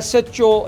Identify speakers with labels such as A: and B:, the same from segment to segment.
A: SHO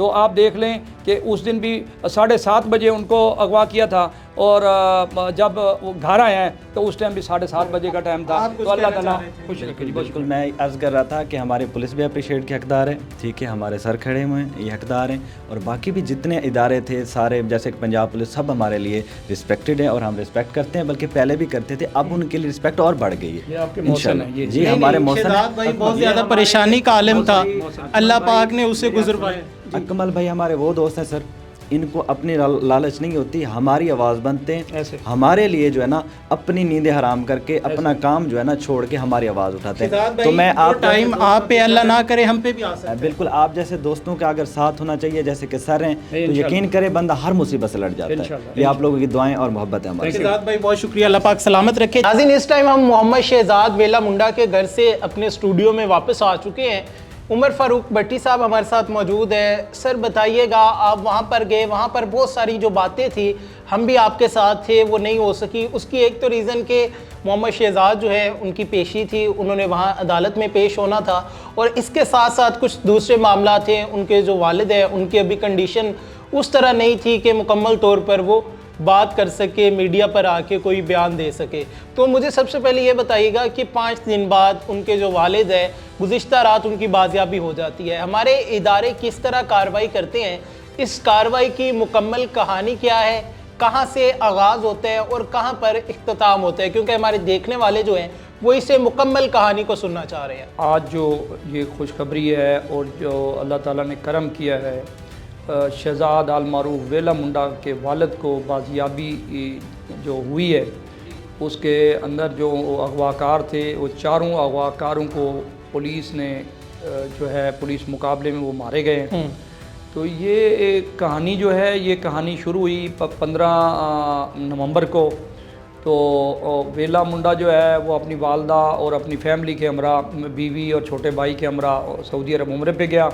A: تو آپ دیکھ لیں کہ اس دن بھی 7:30 بجے ان کو اغوا کیا تھا، اور جب وہ گھر آئے ہیں تو اس ٹائم بھی 7:30 بجے کا ٹائم تھا۔ تو اللہ تعالیٰ خوش رکھے۔
B: بالکل میں عرض کر رہا تھا کہ ہماری پولیس بھی اپریشیٹ کے حقدار ہے، ٹھیک ہے، ہمارے سر کھڑے ہوئے ہیں یہ حقدار ہیں، اور باقی بھی جتنے ادارے تھے سارے جیسے کہ پنجاب پولیس سب ہمارے لیے رسپیکٹڈ ہیں، اور ہم رسپیکٹ کرتے ہیں، بلکہ پہلے بھی کرتے تھے، اب ان کے لیے رسپیکٹ اور بڑھ گئی ہے انشاءاللہ۔ جی ہمارے محسن
C: شہزاد بھائی بہت زیادہ پریشانی کا عالم تھا، اللہ پاک نے اسے گزروایا۔
B: اکمل بھائی ہمارے وہ دوست ہیں سر، ان کو اپنی لالچ نہیں ہوتی، ہماری آواز بنتے ہیں، ہمارے لیے جو ہے نا اپنی نیندیں حرام کر کے اپنا کام جو ہے نا چھوڑ کے ہماری آواز اٹھاتے ہیں۔ تو میں
C: آپ پہ اللہ نہ کرے ہم پہ بھی آ سکتا ہے۔
B: بالکل آپ جیسے دوستوں کا اگر ساتھ ہونا چاہیے جیسے کہ سر ہیں تو یقین کرے بندہ ہر مصیبت سے لڑ جاتا ہے۔ یہ آپ لوگوں کی دعائیں اور محبت ہے ہماری۔
C: شہزاد بھائی بہت شکریہ، اللہ پاک سلامت رکھے۔ ناظرین اس ٹائم ہم محمد شہزاد ویلا منڈا کے گھر سے اپنے اسٹوڈیو میں واپس آ چکے ہیں۔ عمر فاروق بھٹی صاحب ہمارے ساتھ موجود ہیں۔ سر بتائیے گا، آپ وہاں پر گئے، وہاں پر بہت ساری جو باتیں تھی ہم بھی آپ کے ساتھ تھے وہ نہیں ہو سکی، اس کی ایک تو ریزن کہ محمد شہزاد جو ہے ان کی پیشی تھی، انہوں نے وہاں عدالت میں پیش ہونا تھا، اور اس کے ساتھ ساتھ کچھ دوسرے معاملات ہیں، ان کے جو والد ہیں ان کی ابھی کنڈیشن اس طرح نہیں تھی کہ مکمل طور پر وہ بات کر سکے، میڈیا پر آ کے کوئی بیان دے سکے۔ تو مجھے سب سے پہلے یہ بتائیے گا کہ 5 دن بعد ان کے جو والد ہیں گزشتہ رات ان کی بازیابی ہو جاتی ہے، ہمارے ادارے کس طرح کارروائی کرتے ہیں، اس کارروائی کی مکمل کہانی کیا ہے، کہاں سے آغاز ہوتا ہے اور کہاں پر اختتام ہوتا ہے، کیونکہ ہمارے دیکھنے والے جو ہیں وہ اسے مکمل کہانی کو سننا چاہ رہے ہیں۔
A: آج جو یہ خوشخبری ہے اور جو اللہ تعالیٰ نے کرم کیا ہے، شہزاد آل معروف ویلا منڈا کے والد کو بازیابی جو ہوئی ہے، اس کے اندر جو اغواکار تھے وہ 4 اغواکاروں کو پولیس نے جو ہے پولیس مقابلے میں وہ مارے گئے ہیں۔ تو یہ ایک کہانی جو ہے یہ کہانی شروع ہوئی 15 نومبر کو۔ تو ویلا منڈا جو ہے وہ اپنی والدہ اور اپنی فیملی کے ہمراہ، بیوی اور چھوٹے بھائی کے ہمراہ سعودی عرب عمرے پہ گیا۔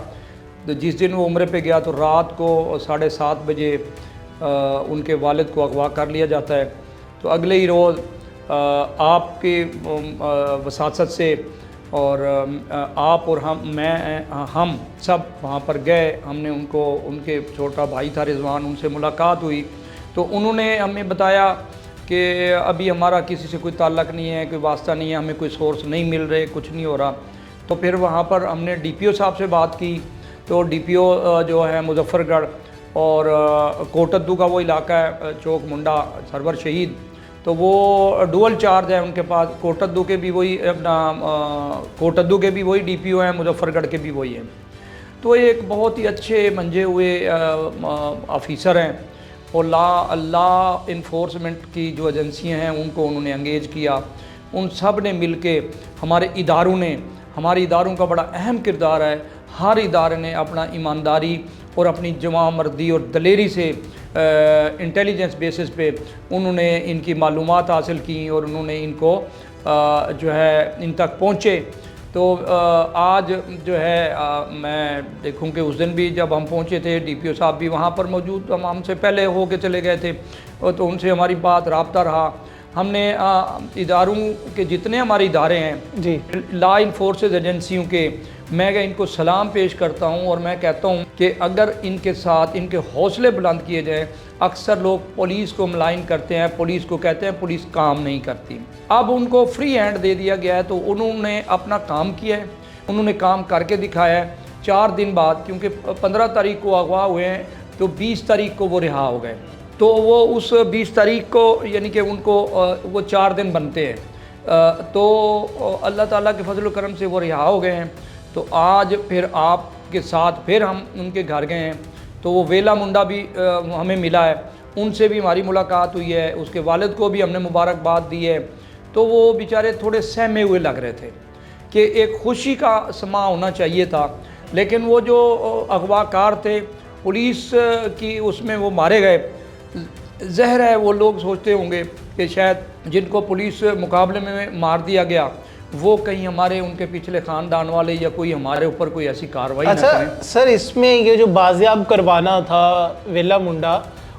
A: تو جس دن وہ عمرے پہ گیا تو رات کو 7:30 بجے ان کے والد کو اغوا کر لیا جاتا ہے۔ تو اگلے ہی روز آپ کی وساطت سے اور آپ اور ہم سب وہاں پر گئے، ہم نے ان کے چھوٹا بھائی تھا رضوان، ان سے ملاقات ہوئی۔ تو انہوں نے ہمیں بتایا کہ ابھی ہمارا کسی سے کوئی تعلق نہیں ہے، کوئی واسطہ نہیں ہے، ہمیں کوئی سورس نہیں مل رہے، کچھ نہیں ہو رہا۔ تو پھر وہاں پر ہم نے ڈی پی او صاحب سے بات کی، تو ڈی پی او جو ہے مظفر گڑھ اور کوٹدو کا وہ علاقہ ہے چوک منڈا سرور شہید، تو وہ ڈول چارج ہے ان کے پاس، کوٹدو کے بھی وہی ڈی پی او ہیں، مظفر گڑھ کے بھی وہی ہیں۔ تو ایک بہت ہی اچھے منجے ہوئے آفیسر ہیں، اور لا انفورسمنٹ کی جو ایجنسیاں ہیں ان کو انہوں نے انگیج کیا۔ ان سب نے مل کے ہمارے اداروں کا بڑا اہم کردار ہے، ہر ادارے نے اپنا ایمانداری اور اپنی جمع مردی اور دلیری سے انٹیلیجنس بیسس پہ انہوں نے ان کی معلومات حاصل کی، اور انہوں نے ان کو جو ہے ان تک پہنچے۔ تو آج جو ہے میں دیکھوں کہ اس دن بھی جب ہم پہنچے تھے ڈی پی او صاحب بھی وہاں پر موجود، ہم سے پہلے ہو کے چلے گئے تھے، تو ان سے ہماری بات رابطہ رہا۔ ہم نے اداروں کے جتنے ہمارے ادارے ہیں
C: جی
A: لا انفورسز ایجنسیوں کے، میں ان کو سلام پیش کرتا ہوں، اور میں کہتا ہوں کہ اگر ان کے ساتھ ان کے حوصلے بلند کیے جائیں۔ اکثر لوگ پولیس کو ملائن کرتے ہیں، پولیس کو کہتے ہیں پولیس کام نہیں کرتی، اب ان کو فری ہینڈ دے دیا گیا ہے، تو انہوں نے اپنا کام کیا ہے، انہوں نے کام کر کے دکھایا ہے۔ 4 دن بعد، کیونکہ 15 تاریخ کو اغوا ہوئے ہیں تو 20 تاریخ کو وہ رہا ہو گئے، تو وہ اس 20 تاریخ کو یعنی کہ ان کو وہ 4 دن بنتے ہیں، تو اللہ تعالیٰ کے فضل و کرم سے وہ رہا ہو گئے ہیں۔ تو آج پھر آپ کے ساتھ پھر ہم ان کے گھر گئے ہیں، تو وہ ویلا منڈا بھی ہمیں ملا ہے، ان سے بھی ہماری ملاقات ہوئی ہے، اس کے والد کو بھی ہم نے مبارکباد دی ہے۔ تو وہ بیچارے تھوڑے سہمے ہوئے لگ رہے تھے کہ ایک خوشی کا سما ہونا چاہیے تھا، لیکن وہ جو اغوا کار تھے پولیس کی اس میں وہ مارے گئے۔ ظاہر ہے وہ لوگ سوچتے ہوں گے کہ شاید جن کو پولیس مقابلے میں مار دیا گیا وہ کہیں ہمارے ان کے پچھلے خاندان والے یا کوئی ہمارے اوپر کوئی ایسی کارروائی نہ کریں۔
C: سر اس میں یہ جو بازیاب کروانا تھا ویلا منڈا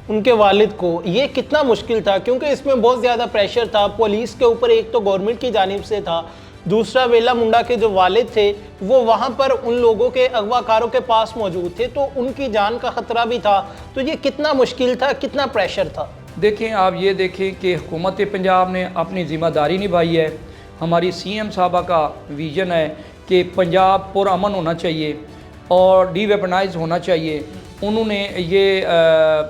C: ان کے والد کو، یہ کتنا مشکل تھا؟ کیونکہ اس میں بہت زیادہ پریشر تھا پولیس کے اوپر، ایک تو گورنمنٹ کی جانب سے تھا، دوسرا ویلا منڈا کے جو والد تھے وہ وہاں پر ان لوگوں کے اغوا کاروں کے پاس موجود تھے، تو ان کی جان کا خطرہ بھی تھا، تو یہ کتنا مشکل تھا، کتنا پریشر تھا؟
A: دیکھیں آپ یہ دیکھیں کہ حکومت پنجاب نے اپنی ذمہ داری نبھائی ہے، ہماری سی ایم صاحبہ کا ویژن ہے کہ پنجاب پرامن ہونا چاہیے اور ڈی ویپنائز ہونا چاہیے۔ انہوں نے یہ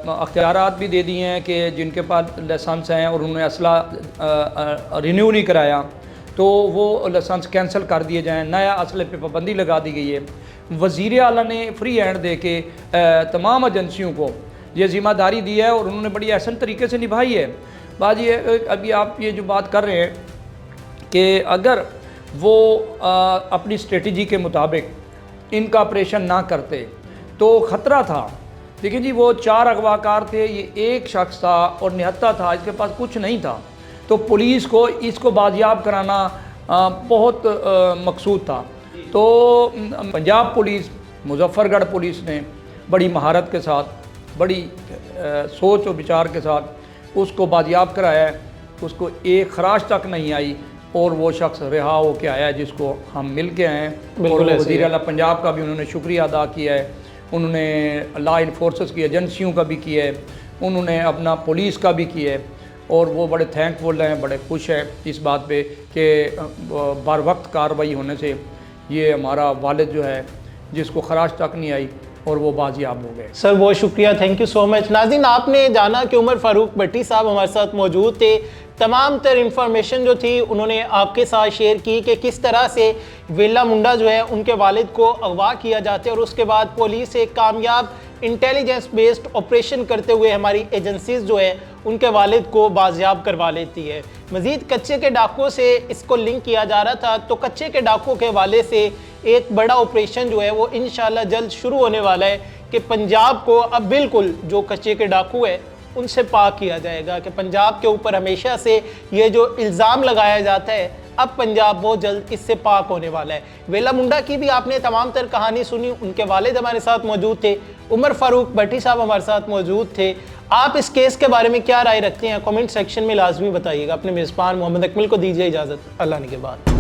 A: اختیارات بھی دے دیے ہیں کہ جن کے پاس لائسنس ہیں اور انہوں نے اسلحہ رینیو نہیں کرایا تو وہ لائسنس کینسل کر دیے جائیں، نیا اسلحے پہ پابندی لگا دی گئی ہے۔ وزیر اعلیٰ نے فری ہینڈ دے کے تمام ایجنسیوں کو یہ ذمہ داری دی ہے اور انہوں نے بڑی احسن طریقے سے نبھائی ہے۔ بات یہ ابھی آپ یہ جو بات کر رہے ہیں کہ اگر وہ اپنی اسٹریٹجی کے مطابق ان کا آپریشن نہ کرتے تو خطرہ تھا۔ دیکھیں جی وہ 4 اغوا کار تھے، یہ ایک شخص تھا اور نہتہ تھا، اس کے پاس کچھ نہیں تھا، تو پولیس کو اس کو بازیاب کرانا بہت مقصود تھا۔ تو پنجاب پولیس، مظفر گڑھ پولیس نے بڑی مہارت کے ساتھ، بڑی سوچ و بچار کے ساتھ اس کو بازیاب کرایا ہے، اس کو ایک خراش تک نہیں آئی اور وہ شخص رہا ہو کے آیا ہے جس کو ہم مل کے آئے ہیں۔ اور وزیر اعلیٰ پنجاب کا بھی انہوں نے شکریہ ادا کیا ہے، انہوں نے لا انفورسز کی ایجنسیوں کا بھی کیا ہے، انہوں نے اپنا پولیس کا بھی کیا ہے، اور وہ بڑے تھینکفل ہیں، بڑے خوش ہیں اس بات پہ کہ بر وقت کارروائی ہونے سے یہ ہمارا والد جو ہے جس کو خراش تک نہیں آئی اور وہ بازیاب ہو گئے۔
C: سر بہت شکریہ، تھینک یو سو مچ۔ ناظرین آپ نے جانا کہ عمر فاروق بھٹی صاحب ہمارے ساتھ موجود تھے، تمام تر انفارمیشن جو تھی انہوں نے آپ کے ساتھ شیئر کی کہ کس طرح سے ویلا منڈا جو ہے ان کے والد کو اغوا کیا جاتے اور اس کے بعد پولیس ایک کامیاب انٹیلیجنس بیسڈ آپریشن کرتے ہوئے ہماری ایجنسیز جو ہے ان کے والد کو بازیاب کروا لیتی ہے۔ مزید کچے کے ڈاکوں سے اس کو لنک کیا جا رہا تھا، تو کچے کے ڈاکوں کے حوالے سے ایک بڑا آپریشن جو ہے وہ انشاءاللہ جلد شروع ہونے والا ہے کہ پنجاب کو اب بالکل جو کچے کے ڈاکو ہے ان سے پاک کیا جائے گا، کہ پنجاب کے اوپر ہمیشہ سے یہ جو الزام لگایا جاتا ہے اب پنجاب بہت جلد اس سے پاک ہونے والا ہے۔ ویلا منڈا کی بھی آپ نے تمام تر کہانی سنی، ان کے والد ہمارے ساتھ موجود تھے، عمر فاروق بھٹی صاحب ہمارے ساتھ موجود تھے۔ آپ اس کیس کے بارے میں کیا رائے رکھتے ہیں کامنٹ سیکشن میں لازمی بتائیے گا۔ اپنے میزبان محمد اکمل کو دیجیے اجازت، اللہ نگہبان۔